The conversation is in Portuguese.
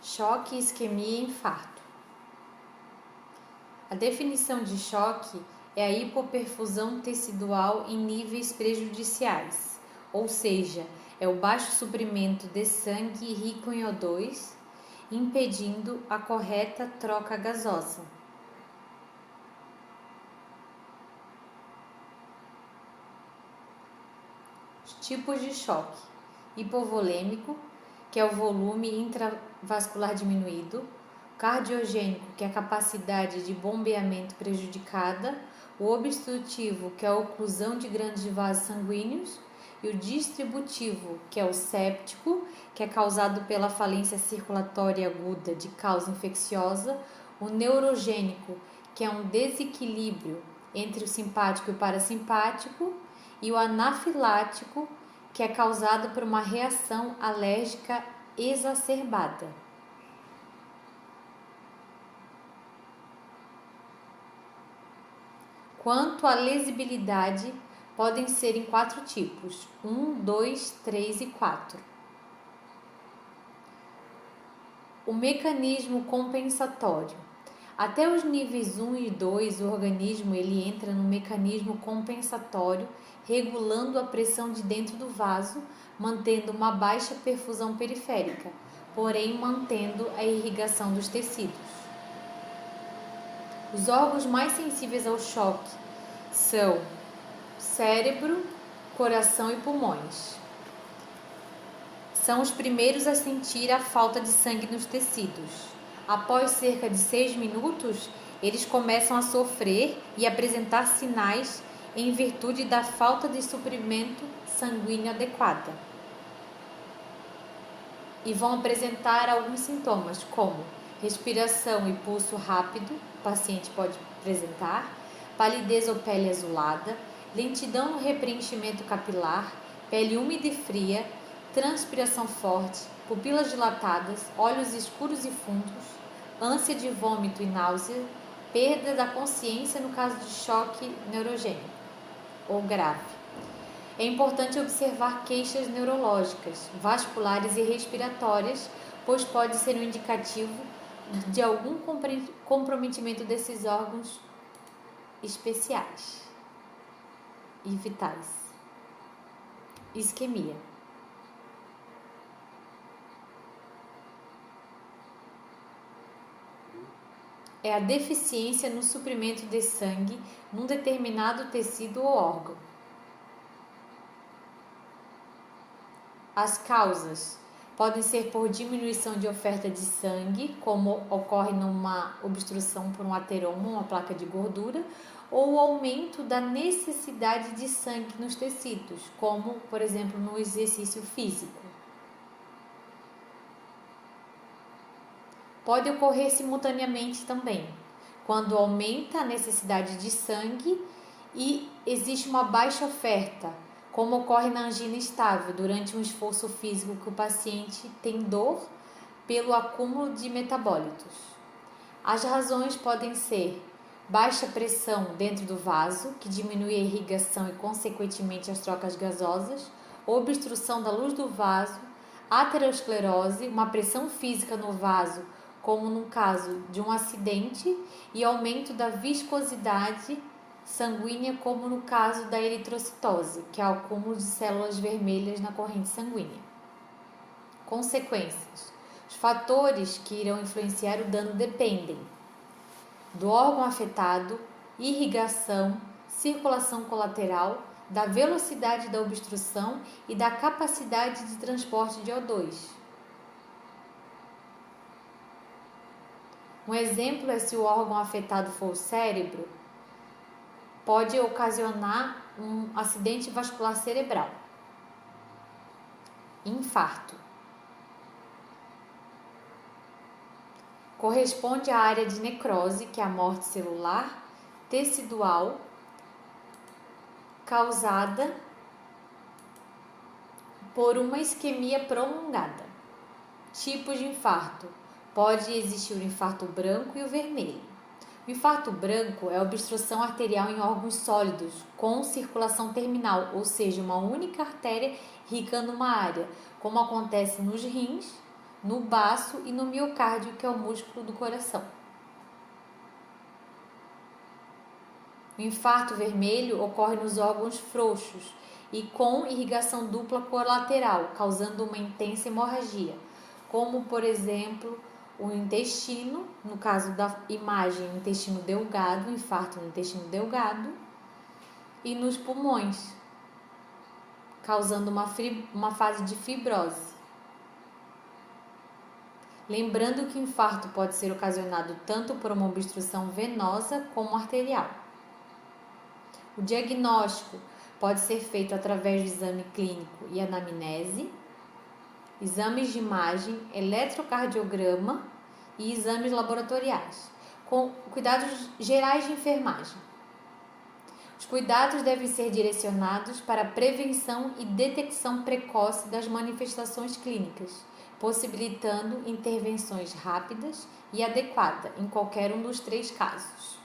Choque, isquemia e infarto. A definição de choque é a hipoperfusão tecidual em níveis prejudiciais, ou seja, é o baixo suprimento de sangue rico em O2, impedindo a correta troca gasosa. Os tipos de choque: hipovolêmico, que é o volume intravascular diminuído; cardiogênico, que é a capacidade de bombeamento prejudicada; o obstrutivo, que é a oclusão de grandes vasos sanguíneos; e o distributivo, que é o séptico, que é causado pela falência circulatória aguda de causa infecciosa; o neurogênico, que é um desequilíbrio entre o simpático e o parasimpático; e o anafilático, que é causado por uma reação alérgica exacerbada. Quanto à lesibilidade, podem ser em 4 tipos: 1, 2, 3 e 4. O mecanismo compensatório. Até os níveis 1 e 2, o organismo ele entra no mecanismo compensatório, regulando a pressão de dentro do vaso, mantendo uma baixa perfusão periférica, porém mantendo a irrigação dos tecidos. Os órgãos mais sensíveis ao choque são cérebro, coração e pulmões. São os primeiros a sentir a falta de sangue nos tecidos. Após cerca de 6 minutos, eles começam a sofrer e apresentar sinais em virtude da falta de suprimento sanguíneo adequada. E vão apresentar alguns sintomas, como respiração e pulso rápido, o paciente pode apresentar, palidez ou pele azulada, lentidão no repreenchimento capilar, pele úmida e fria, transpiração forte, pupilas dilatadas, olhos escuros e fundos, ânsia de vômito e náusea, perda da consciência no caso de choque neurogênico ou grave. É importante observar queixas neurológicas, vasculares e respiratórias, pois pode ser um indicativo de algum comprometimento desses órgãos especiais e vitais. Isquemia. É a deficiência no suprimento de sangue num determinado tecido ou órgão. As causas podem ser por diminuição de oferta de sangue, como ocorre numa obstrução por um ateroma, uma placa de gordura, ou o aumento da necessidade de sangue nos tecidos, como, por exemplo, no exercício físico. Pode ocorrer simultaneamente também, quando aumenta a necessidade de sangue e existe uma baixa oferta, como ocorre na angina estável, durante um esforço físico que o paciente tem dor pelo acúmulo de metabólitos. As razões podem ser baixa pressão dentro do vaso, que diminui a irrigação e, consequentemente, as trocas gasosas, obstrução da luz do vaso, aterosclerose, uma pressão física no vaso, como no caso de um acidente, e aumento da viscosidade sanguínea, como no caso da eritrocitose, que é o acúmulo de células vermelhas na corrente sanguínea. Consequências. Os fatores que irão influenciar o dano dependem do órgão afetado, irrigação, circulação colateral, da velocidade da obstrução e da capacidade de transporte de O2. Um exemplo é se o órgão afetado for o cérebro, pode ocasionar um acidente vascular cerebral. Infarto. Corresponde à área de necrose, que é a morte celular, tecidual, causada por uma isquemia prolongada. Tipos de infarto. Pode existir o infarto branco e o vermelho. O infarto branco é a obstrução arterial em órgãos sólidos com circulação terminal, ou seja, uma única artéria irrigando uma área, como acontece nos rins, no baço e no miocárdio, que é o músculo do coração. O infarto vermelho ocorre nos órgãos frouxos e com irrigação dupla colateral, causando uma intensa hemorragia, como, por exemplo, o intestino, no caso da imagem, o intestino delgado, infarto no intestino delgado, e nos pulmões, causando uma fase de fibrose. Lembrando que o infarto pode ser ocasionado tanto por uma obstrução venosa como arterial. O diagnóstico pode ser feito através do exame clínico e anamnese, exames de imagem, eletrocardiograma e exames laboratoriais, com cuidados gerais de enfermagem. Os cuidados devem ser direcionados para a prevenção e detecção precoce das manifestações clínicas, possibilitando intervenções rápidas e adequadas em qualquer um dos 3 casos.